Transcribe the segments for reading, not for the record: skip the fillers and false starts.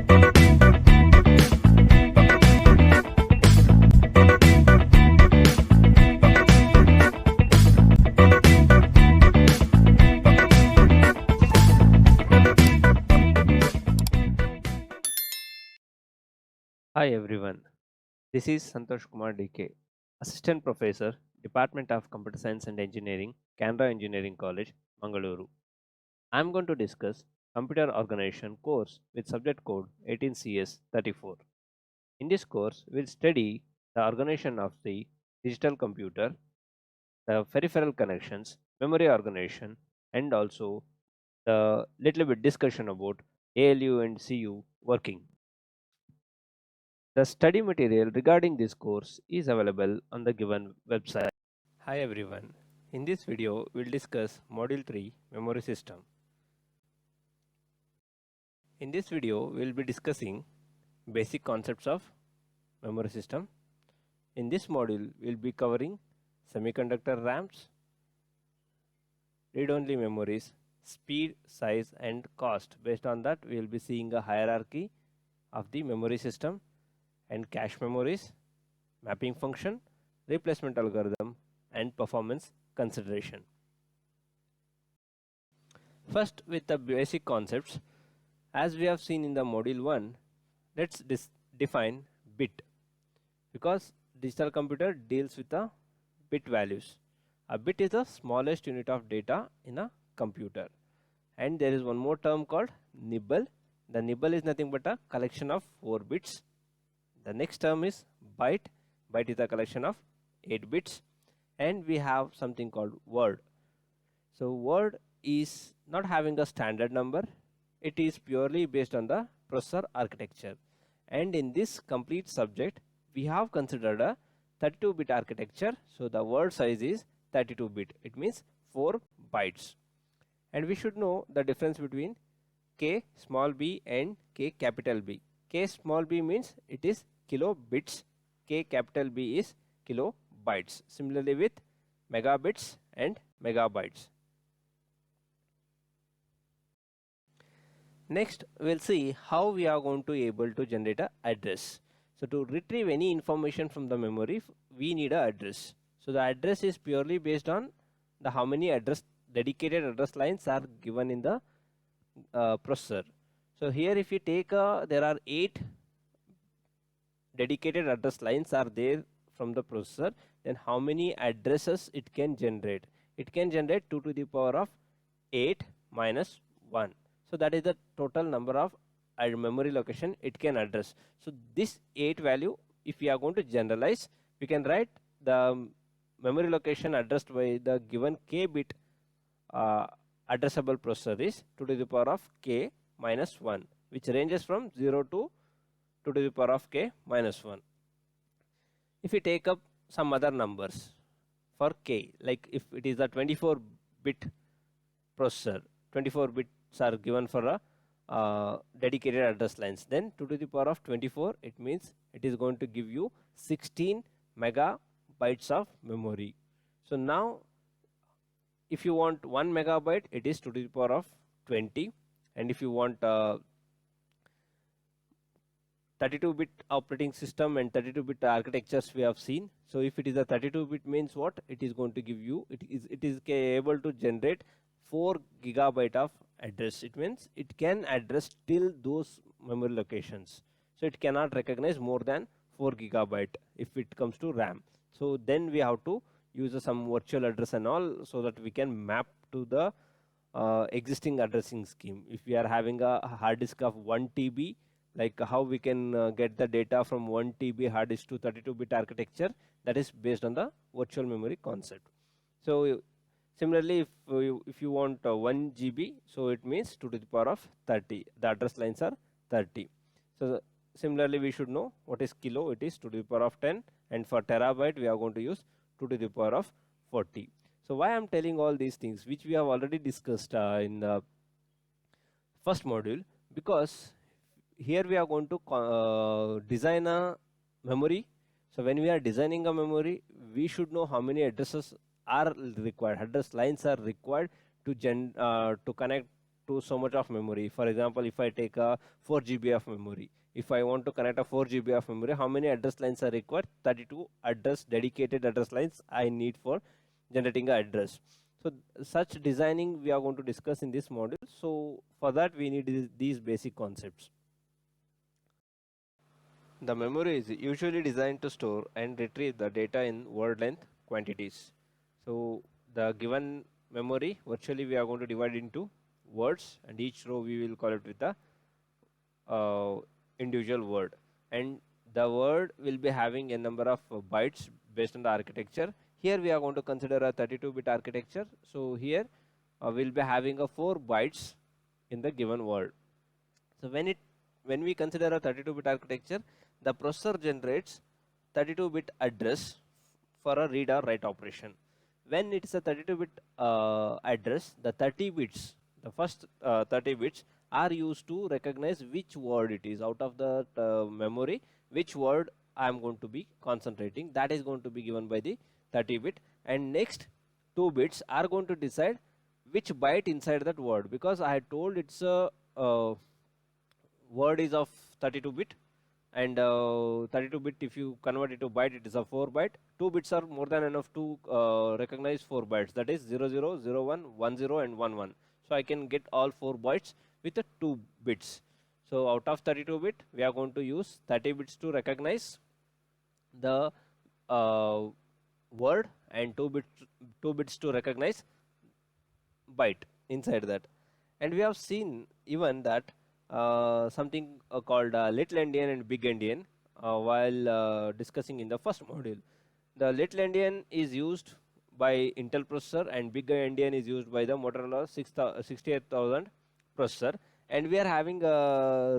Hi everyone, this is Santosh Kumar DK, Assistant Professor, Department of Computer Science and Engineering, Canara Engineering College, Mangaluru. I am going to discuss Computer Organization course with subject code 18CS34. In this course, we'll study the organization of the digital computer, the peripheral connections, memory organization, and also the little bit discussion about ALU and CU working. The study material regarding this course is available on the given website. Hi everyone. In this video, we'll discuss Module 3 Memory System. In this video, we'll be discussing basic concepts of memory system. In this module, we'll be covering semiconductor RAMs, read-only memories, speed, size, and cost. Based on that, we'll be seeing a hierarchy of the memory system and cache memories, mapping function, replacement algorithm, and performance consideration. First, with the basic concepts, as we have seen in the module 1, let's define bit, because digital computer deals with the bit values. A bit is the smallest unit of data in a computer, and there is one more term called nibble. The nibble is nothing but a collection of 4 bits. The next term is byte. Byte is a collection of 8 bits, and we have something called word. So word is not having a standard number. It is purely based on the processor architecture, and in this complete subject we have considered a 32-bit architecture. So the word size is 32-bit. It means 4 bytes, and we should know the difference between k small b and k capital B. K small b means it is kilobits, k capital B is kilobytes. Similarly with megabits and megabytes. Next, we'll see how we are going to able to generate a address. So to retrieve any information from the memory, we need a address. So the address is purely based on the how many dedicated address lines are given in the processor. So here if you take there are 8 dedicated address lines are there from the processor, then how many addresses it can generate? It can generate 2 to the power of 8 minus 1. So that is the total number of memory location it can address. So this 8 value, if we are going to generalize, we can write the memory location addressed by the given k bit addressable processor is 2 to the power of k minus 1, which ranges from 0 to 2 to the power of k minus 1. If we take up some other numbers for k, like if it is a 24-bit processor, 24 bits are given for a dedicated address lines, then 2 to the power of 24, it means it is going to give you 16 megabytes of memory. So now if you want 1 megabyte, it is 2 to the power of 20, and if you want 32-bit operating system and 32-bit architectures we have seen. So if it is a 32-bit means what it is going to give you, it is able to generate 4 gigabyte of address. It means it can address till those memory locations. So it cannot recognize more than 4 gigabyte if it comes to RAM. So then we have to use some virtual address and all, so that we can map to the existing addressing scheme. If we are having a hard disk of 1 TB, like how we can get the data from 1 TB hard disk to 32-bit architecture, that is based on the virtual memory concept. So similarly, if you want 1 GB, so it means 2 to the power of 30. The address lines are 30. So similarly, we should know what is kilo. It is 2 to the power of 10, and for terabyte, we are going to use 2 to the power of 40. So why I am telling all these things, which we have already discussed in the first module, because here we are going to design a memory. So when we are designing a memory, we should know how many addresses are required, address lines are required to connect to so much of memory. For example, if I take a 4 GB of memory, if I want to connect a 4 GB of memory, how many address lines are required? 32 dedicated address lines I need for generating an address. So such designing we are going to discuss in this module. So for that we need these basic concepts. The memory is usually designed to store and retrieve the data in word length quantities. So the given memory virtually we are going to divide into words, and each row we will call it with the individual word, and the word will be having a number of bytes based on the architecture. Here we are going to consider a 32-bit architecture. So here we'll be having a 4 bytes in the given word. So when we consider a 32-bit architecture, the processor generates 32-bit address for a read or write operation. When it is a 32-bit address, the 30 bits, the first 30 bits are used to recognize which word it is out of the memory, which word I am going to be concentrating. That is going to be given by the 30-bit, and next 2 bits are going to decide which byte inside that word, because I had told it's a word is of 32-bit, and 32-bit if you convert it to byte, it is a 4 byte. 2 bits are more than enough to recognize 4 bytes, that is 00, 01, 10 and 11. So I can get all 4 bytes with the 2 bits. So out of 32-bit we are going to use 30 bits to recognize the word, and 2 bits to recognize byte inside that. And we have seen even that something called little endian and big endian while discussing in the first module. The little endian is used by Intel processor, and big endian is used by the Motorola 68000 processor. And we are having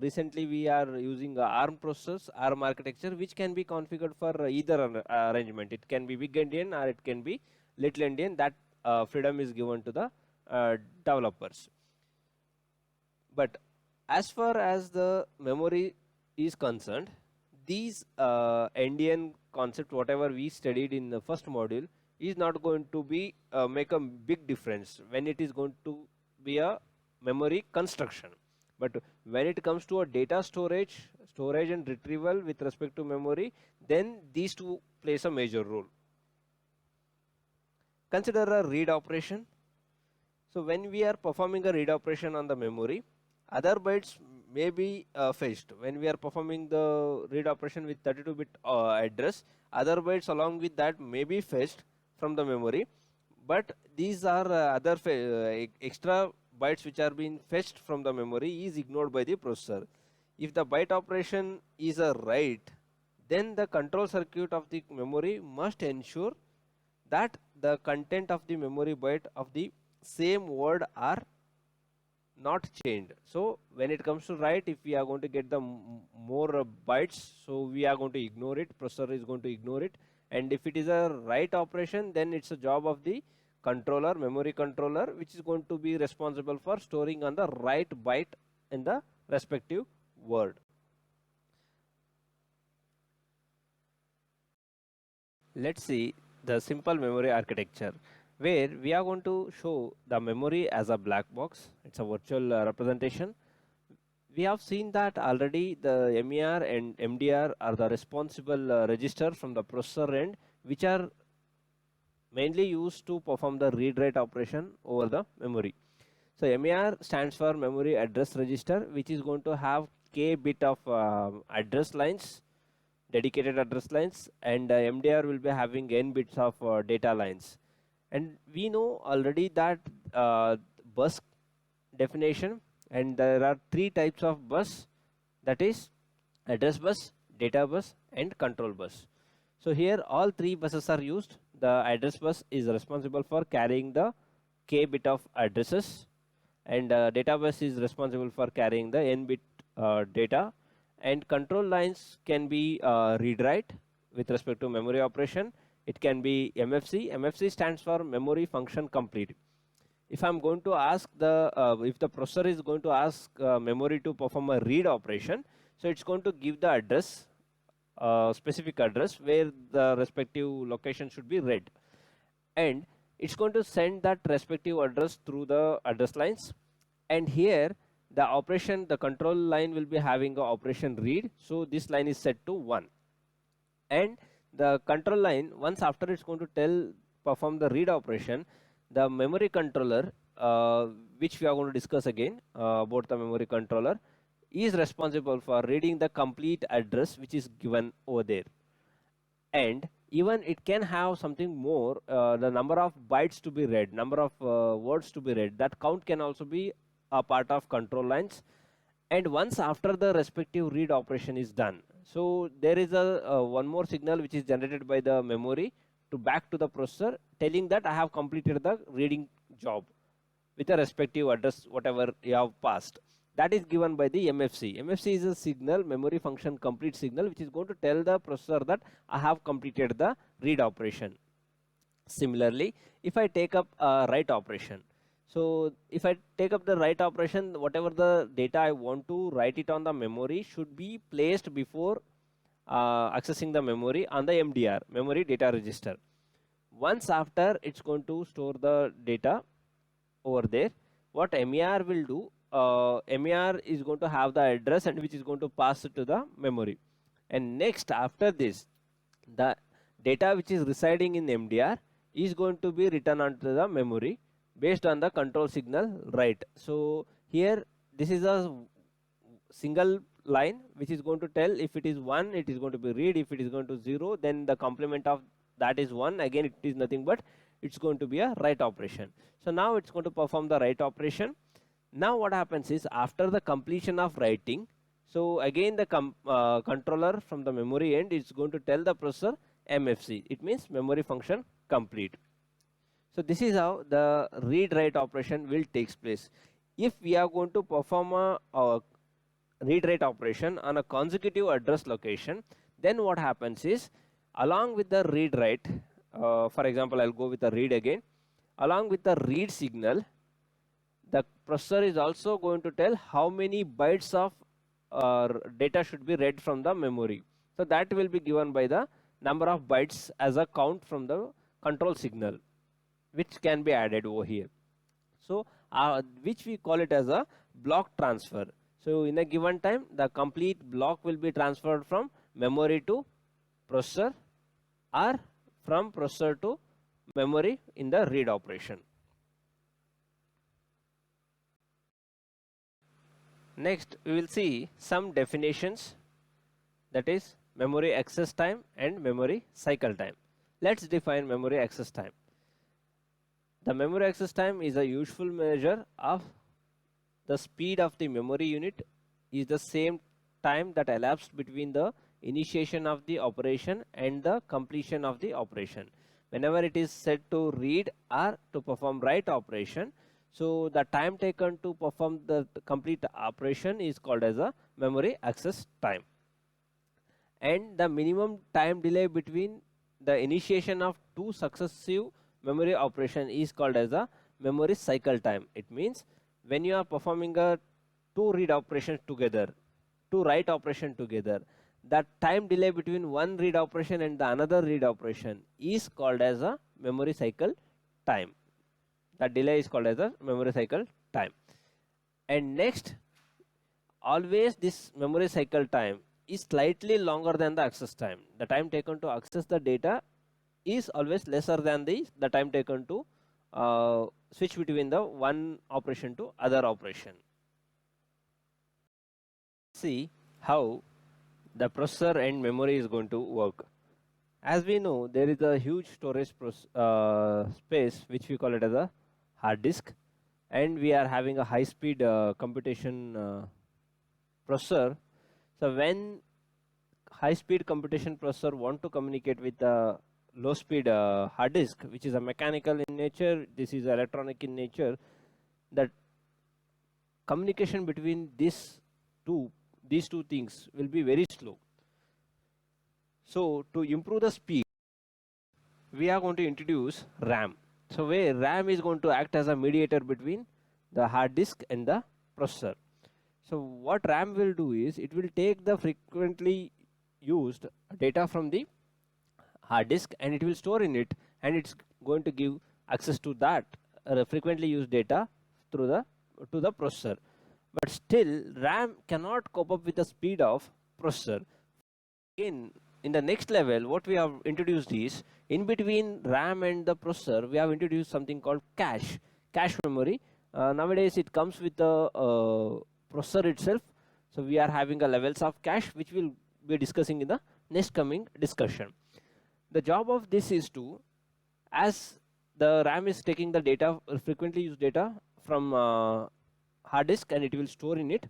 recently we are using ARM processors, ARM architecture, which can be configured for either arrangement. It can be big endian or it can be little endian. That freedom is given to the developers. But as far as the memory is concerned, these endian concept, whatever we studied in the first module, is not going to be make a big difference when it is going to be a memory construction. But when it comes to a data storage and retrieval with respect to memory, then these two plays a major role. Consider a read operation. So when we are performing a read operation on the memory, other bytes may be fetched. When we are performing the read operation with 32-bit address, other bytes along with that may be fetched from the memory, but these are other extra bytes which are being fetched from the memory is ignored by the processor. If the byte operation is a write, then the control circuit of the memory must ensure that the content of the memory byte of the same word are not changed. So when it comes to write, if we are going to get the more bytes, so we are going to ignore it, processor is going to ignore it. And if it is a write operation, then it's a job of the controller, memory controller, which is going to be responsible for storing on the right byte in the respective word. Let's see the simple memory architecture, where we are going to show the memory as a black box. It's a virtual representation. We have seen that already the MER and MDR are the responsible register from the processor end, which are mainly used to perform the read-write operation over the memory. So MER stands for memory address register, which is going to have k bit of address lines, dedicated address lines, and MDR will be having n bits of data lines. And we know already that bus definition, and there are 3 types of bus, that is address bus, data bus and control bus. So here all 3 buses are used. The address bus is responsible for carrying the k bit of addresses, and data bus is responsible for carrying the n bit data, and control lines can be read write with respect to memory operation. It can be MFC. MFC stands for memory function complete. If I'm going to ask if the processor is going to ask memory to perform a read operation, so it's going to give the address, specific address where the respective location should be read, and it's going to send that respective address through the address lines, and here the operation, the control line will be having a operation read, so this line is set to 1, and the control line, once after it's going to perform the read operation, the memory controller, which we are going to discuss again about the memory controller, is responsible for reading the complete address which is given over there. And even it can have something more, the number of bytes to be read, number of words to be read, that count can also be a part of control lines. And once after the respective read operation is done, so there is a one more signal which is generated by the memory to back to the processor, telling that I have completed the reading job with a respective address whatever you have passed. That is given by the MFC. MFC is a signal, memory function complete signal, which is going to tell the processor that I have completed the read operation. Similarly, if I take up a write operation, so if I take up the write operation, whatever the data I want to write it on the memory should be placed before accessing the memory on the MDR, memory data register. Once after it's going to store the data over there, what MER will do, MER is going to have the address and which is going to pass it to the memory. And next after this, the data which is residing in MDR is going to be written onto the memory based on the control signal write. So here this is a single line which is going to tell if it is 1 it is going to be read, if it is going to 0 then the complement of that is 1, again it is nothing but it's going to be a write operation. So now it's going to perform the write operation. Now what happens is after the completion of writing, so again the controller from the memory end is going to tell the processor MFC, it means memory function complete. So this is how the read write operation will takes place. If we are going to perform a read write operation on a consecutive address location, then what happens is along with the read write, for example I'll go with the read again, along with the read signal, the processor is also going to tell how many bytes of data should be read from the memory. So that will be given by the number of bytes as a count from the control signal, which can be added over here. So which we call it as a block transfer. So in a given time, the complete block will be transferred from memory to processor or from processor to memory in the read operation. Next, we will see some definitions, that is memory access time and memory cycle time. Let's define memory access time. The memory access time is a useful measure of the speed of the memory unit, is the same time that elapsed between the initiation of the operation and the completion of the operation. Whenever it is set to read or to perform write operation, so the time taken to perform the complete operation is called as a memory access time. And the minimum time delay between the initiation of two successive memory operation is called as a memory cycle time. It means when you are performing a two read operations together, two write operation together, the time delay between one read operation and the another read operation is called as a memory cycle time. That delay is called as a memory cycle time. And next, always this memory cycle time is slightly longer than the access time. The time taken to access the data is always lesser than the time taken to switch between the one operation to other operation. See how the processor and memory is going to work. As we know, there is a huge storage space which we call it as a hard disk, and we are having a high speed computation processor. So when high speed computation processor want to communicate with the low speed hard disk, which is a mechanical in nature, this is electronic in nature, that communication between these two things will be very slow. So to improve the speed, we are going to introduce RAM. So where RAM is going to act as a mediator between the hard disk and the processor. So what RAM will do is it will take the frequently used data from the hard disk and it will store in it, and it's going to give access to that frequently used data through the to the processor. But still, RAM cannot cope up with the speed of processor. In the next level, what we have introduced is, in between RAM and the processor, we have introduced something called cache memory. Nowadays, it comes with the processor itself. So we are having a levels of cache, which we'll be discussing in the next coming discussion. The job of this is to, as the RAM is taking the data, frequently used data from hard disk, and it will store in it.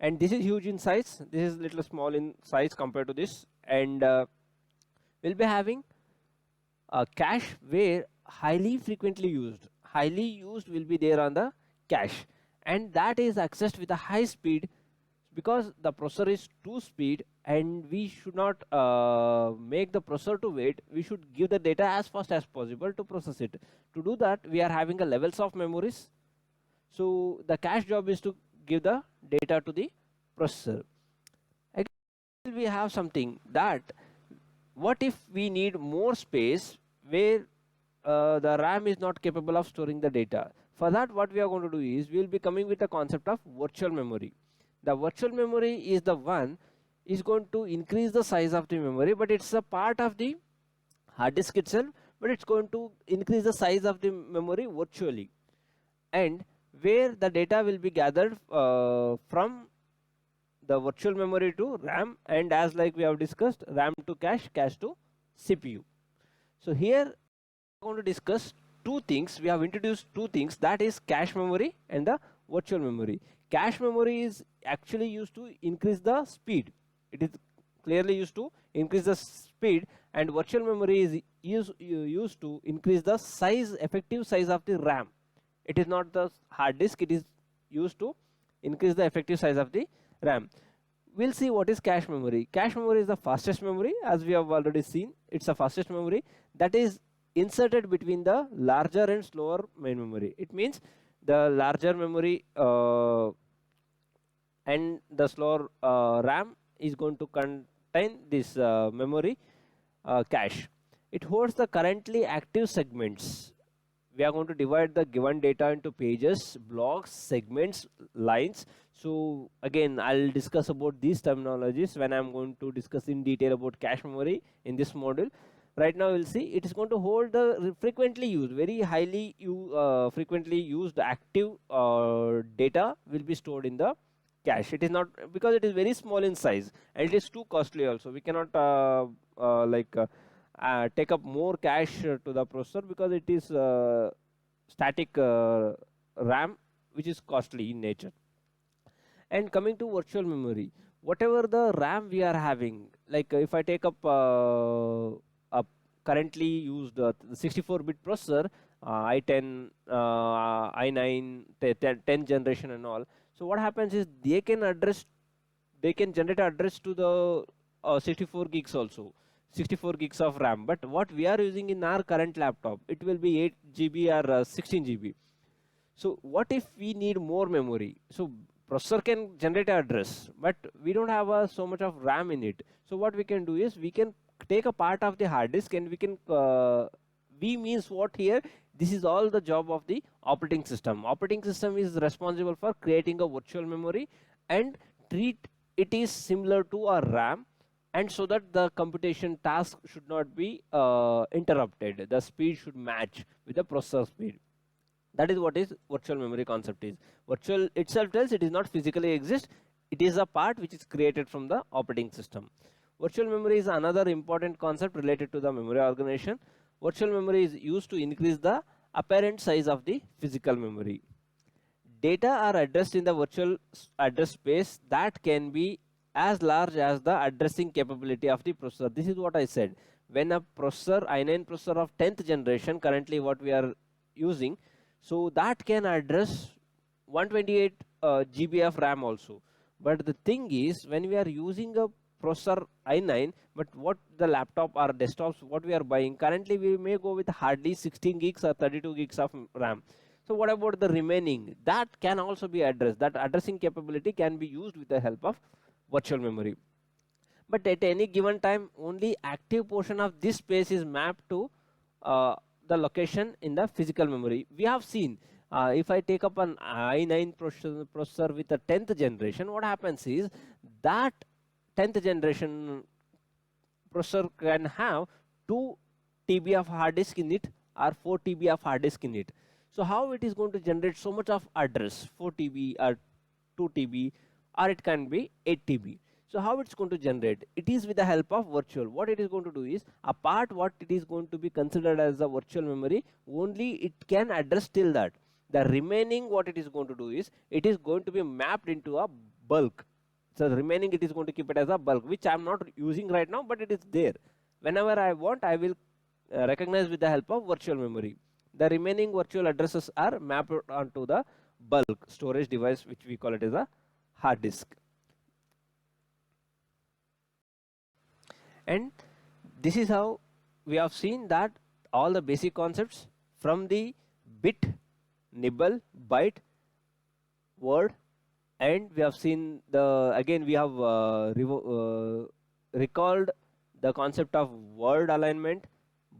And this is huge in size. This is little small in size compared to this. And we'll be having a cache where highly used will be there on the cache, and that is accessed with a high speed, because the processor is 2 speed, and we should not make the processor to wait. We should give the data as fast as possible to process it. To do that, we are having a levels of memories. So the cache job is to give the data to the processor. Again, we have something that, what if we need more space where the RAM is not capable of storing the data? For that, what we are going to do is, we will be coming with the concept of virtual memory. The virtual memory is the one is going to increase the size of the memory, but it's a part of the hard disk itself, but it's going to increase the size of the memory virtually, and where the data will be gathered from the virtual memory to RAM, and as like we have discussed, RAM to cache, cache to CPU. So here we are going to discuss two things. We have introduced two things, that is cache memory and the virtual memory. Cache memory is actually used to increase the speed. It is clearly used to increase the speed, and virtual memory is used to increase the size, effective size of the RAM. It is not the hard disk, it is used to increase the effective size of the RAM. We'll see what is cache memory. Cache memory is the fastest memory, as we have already seen. It's the fastest memory that is inserted between the larger and slower main memory. It means the larger memory and the slower RAM is going to contain this memory cache. It holds the currently active segments. We are going to divide the given data into pages, blocks, segments, lines. So again, I'll discuss about these terminologies when I'm going to discuss in detail about cache memory in this module. Right now, we'll see it is going to hold the frequently used, very highly frequently used active data will be stored in the cache. It is not, because it is very small in size, and it is too costly also. We cannot take up more cache to the processor, because it is static RAM, which is costly in nature. And coming to virtual memory, whatever the RAM we are having, like if I take up a currently used 64-bit processor, i10, i9, 10th generation and all. So what happens is, they can generate address to the 64 gigs also. 64 gigs of RAM, but what we are using in our current laptop, it will be 8 GB or 16 GB. So what if we need more memory? So processor can generate address, but we don't have so much of RAM in it. So what we can do is, we can take a part of the hard disk, and we can we means what here? This is all the job of the operating system. Operating system is responsible for creating a virtual memory and treat it is similar to a RAM, and so that the computation task should not be interrupted. The speed should match with the processor speed. That is what is virtual memory concept is. Virtual itself tells it is not physically exist. It is a part which is created from the operating system. Virtual memory is another important concept related to the memory organization. Virtual memory is used to increase the apparent size of the physical memory. Data are addressed in the virtual address space that can be as large as the addressing capability of the processor. This is what I said. When a processor, i9 processor of 10th generation, currently what we are using, so that can address 128 GB of RAM also. But the thing is, when we are using a processor i9, but what the laptop or desktops what we are buying, currently we may go with hardly 16 gigs or 32 gigs of RAM. So what about the remaining? That can also be addressed. That addressing capability can be used with the help of virtual memory. But at any given time, only active portion of this space is mapped to the location in the physical memory. We have seen If I take up an i9 processor with a 10th generation, what happens is that 10th generation processor can have 2 TB of hard disk in it or 4 TB of hard disk in it. So how it is going to generate so much of address, 4 TB or 2 TB, or it can be 8 TB. So how it's going to generate? It is with the help of virtual. What it is going to do is, apart what it is going to be considered as the virtual memory, only it can address till that. The remaining what it is going to do is, it is going to be mapped into a bulk. So the remaining it is going to keep it as a bulk, which I am not using right now, but it is there. Whenever I want, I will recognize with the help of virtual memory. The remaining virtual addresses are mapped onto the bulk storage device, which we call it as a hard disk. And this is how we have seen that all the basic concepts from the bit, nibble, byte, word, and we have seen the, again we have recalled the concept of word alignment,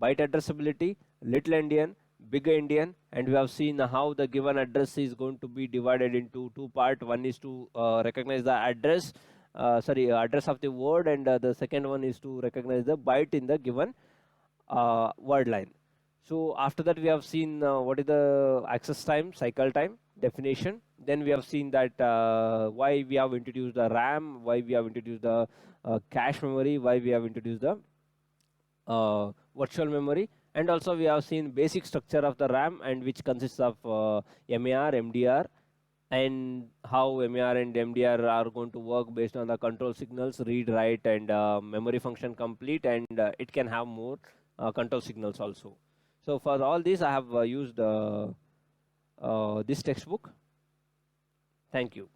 byte addressability, little endian, big endian, and we have seen how the given address is going to be divided into two parts. One is to recognize the address, address of the word, and the second one is to recognize the byte in the given word line. So after that, we have seen what is the access time, cycle time, definition. Then we have seen that why we have introduced the RAM, why we have introduced the cache memory, why we have introduced the virtual memory, and also we have seen basic structure of the RAM, and which consists of MAR, MDR, and how MAR and MDR are going to work based on the control signals, read, write, and memory function complete, and it can have more control signals also. So for all this, I have used this textbook. Thank you.